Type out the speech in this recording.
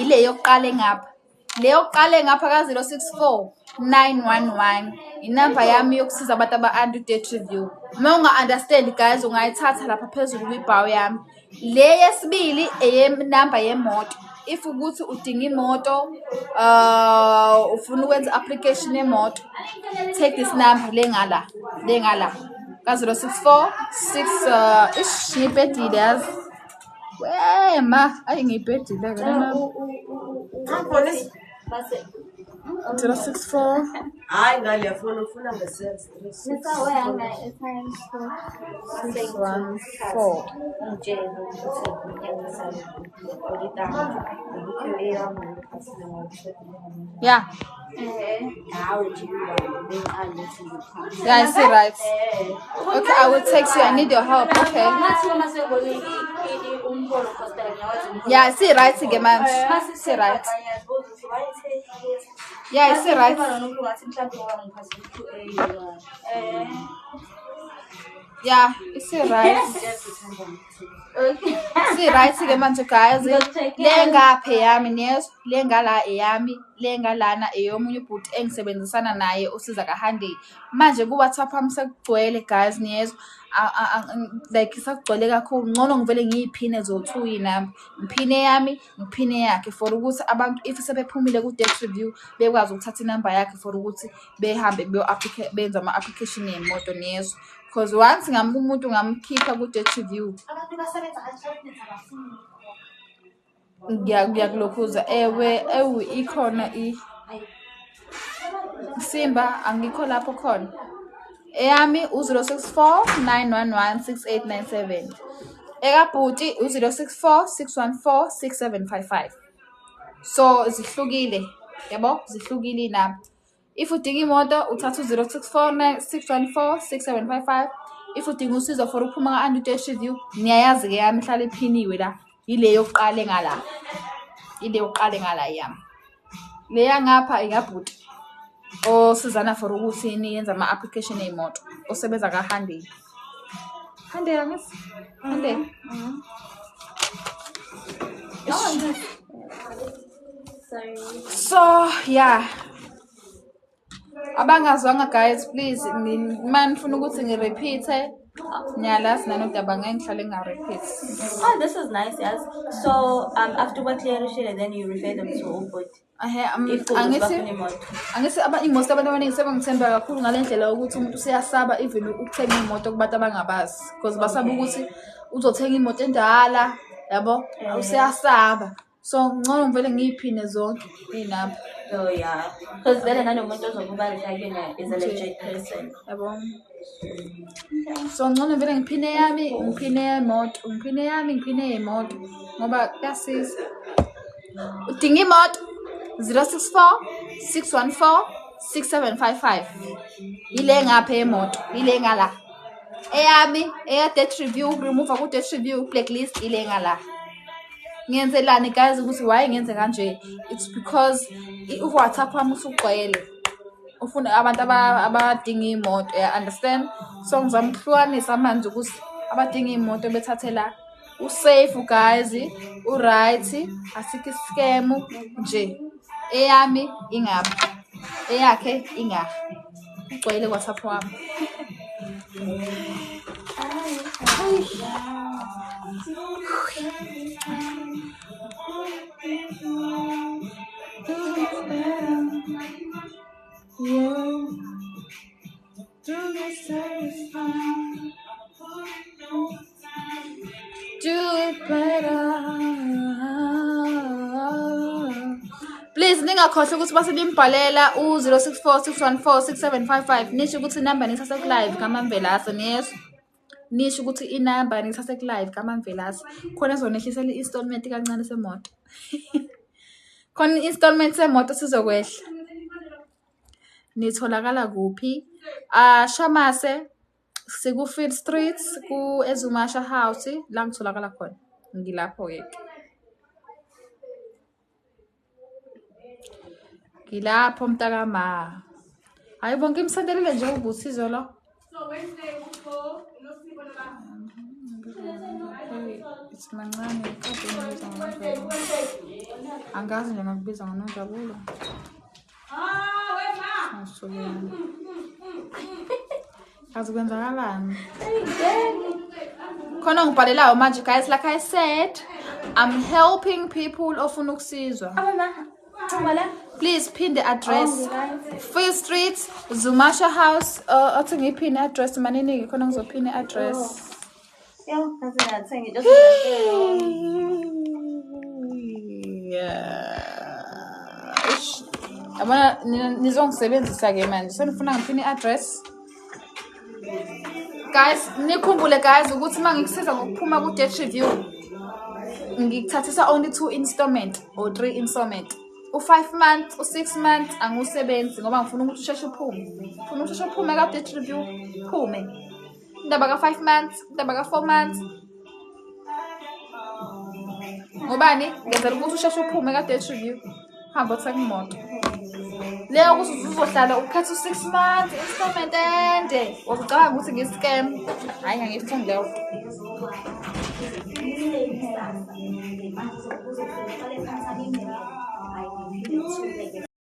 ile yokuqala engapha. Le yokuqala engapha ka 064 911 inamba yami yokusiza abantu aba-under debt review. Uma unga-understand guys, ungayithatha lapha phezulu kwibhawu yami. Le yesibili namba yemoto. If ukuthi udinga imoto, ufuna ukwenza application yemoto, take this number lengala ka 064 6 ngibhedile yazi. Wema ayi ngibhedile ke nami. 064 hayi ngale yafuna ufuna ngesense 614 yeah. Yeah, I see right. Okay, I will text you. I need your help. Okay. Yeah, I see right again, man. See right. Yeah, I see right. Yeah, you see right. See right again, man. Guys, lenga pay yami nezo, lenga la eyami, lenga lana eyomunye ubhuti engisebenzisana naye usiza kaHandy. Manje ku WhatsApp ami sekugcwele guys nezo. Like sakugcwele kakhulu. Ngcono ngivele ngiyiphine zo2 inamba. Ngiphine yami, ngiphine yakhe for ukuthi abantu if sebephumile ku debt review bekwazi ukuthatha inamba yakhe for ukuthi behambe benza ama application yemoto nezo. Because once umuntu ngamkhipha ku debt review. Ngiyakulokhuza ewe ikhona Simba angikho lapho khona. Eyami u064 911 6897. Ekabhuti u064 614 6755. So zihlukile. Yabo? Zihlukile inamba. If udinga imoto uthatha u064 614 6755. If udinga usizo for ukuphuma ka-under debt review, niyayazi ke yami ihlala iphiniwe la. Ile yokuqala ngala. Ile yokuqala ngala yami. Le yangapha ingabhuti. Osizana for ukuthi niyenza ama application yemoto. Osebenza kaHandy. Handy angisi? Handy. So, yeah. Abangazwanga guys, please man ngifuna ukuthi ngirepeat. Nyala sinanodaba ngeke ngihlale nginga-repeat. Oh, this is nice, yes. So, after what clear then you refer them to Ubud. Angithi imoto abantu abaningi sebengithemba kakhulu ngalendlela ukuthi umuntu usiyasaba even ukuthenga imoto kubantu abangabazi because basaba ukuthi uzothenga imoto endala yabo usiyasaba so ngcono ngivele ngiyiphine zonke inamba. Oh yeah, because then nanomuntu ozokuba like is a legit person yabo. So ngcono ngivele ngiphine yami ngiphine imoto ngiphine yami ngiphine imoto ngoba kuyasiza. Udinga imoto 064 614 6755. Ile ngapha emoto, ile ngala. Eyami, debt review, remove ku debt review blacklist ile ngala. Ngiyenzelani guys ukuthi why ngenze kanje? It's because WhatsApp wami usugcwele. Ufuna abantu abadinga imoto, understand? So ngizama ukuhlukanisa manje ukuthi abadinga imoto bethathela usafe guys, uright, asikho scam nje. Eyami ingapha. Eyakhe ingapha. Ugcwele WhatsApp wami. Do better. Please ningakhohlwa ukuthi base nimbhalela u064 614 6755 nisho ukuthi inamba nithatha ku live kaMamvelase neso nisho ukuthi inamba nithatha ku live kaMamvelase khona ezonehlisela i-installment kancane semoto khona i-installment semoto sizokwehla. Nitholakala kuphi? Shamase siku Field Street ku Ezumasha House la ngitholakala khona ngilapho ke. Ngilapho mntakama. Hayi bonke imsandelele nje ubusizo lo. So Wednesday uko nosibo la. It's mancane Angazi nje ngakubiza ngoNonjabulo. Ngisukelana. Azikwenzakalani? Khona ngibhalelayo manje guys, like I said, I'm helping people ofuna ukusizwa. Please pin the address. Free Street, Zumasha House. Athi ngipin address manini khona ngizopin address. Yo, that's another thing. It just Yabona nizongisebenzisa ke manje. Senifuna ngipin address. Guys, nikhumbule guys ukuthi mangikusiza ngokuphuma ku debt review ngikuthathisa only 2 installment or 3 installment. U5 months, u6 months angusebenzi ngoba ngifuna ukuthi usheshe uphume. Ngifuna ukuthi usheshe uphume ka debt review, phume. Indaba ka 5 months, indaba ka 4 months. Ngobani? Ngenzela ukuthi usheshe uphume ka debt review. Hamba uthenga imoto. Leyo ukuthi uzohlala ukhetha u6 months installment ende. Wacabanga ukuthi ngiscam. Hayi ngiyifuni leyo.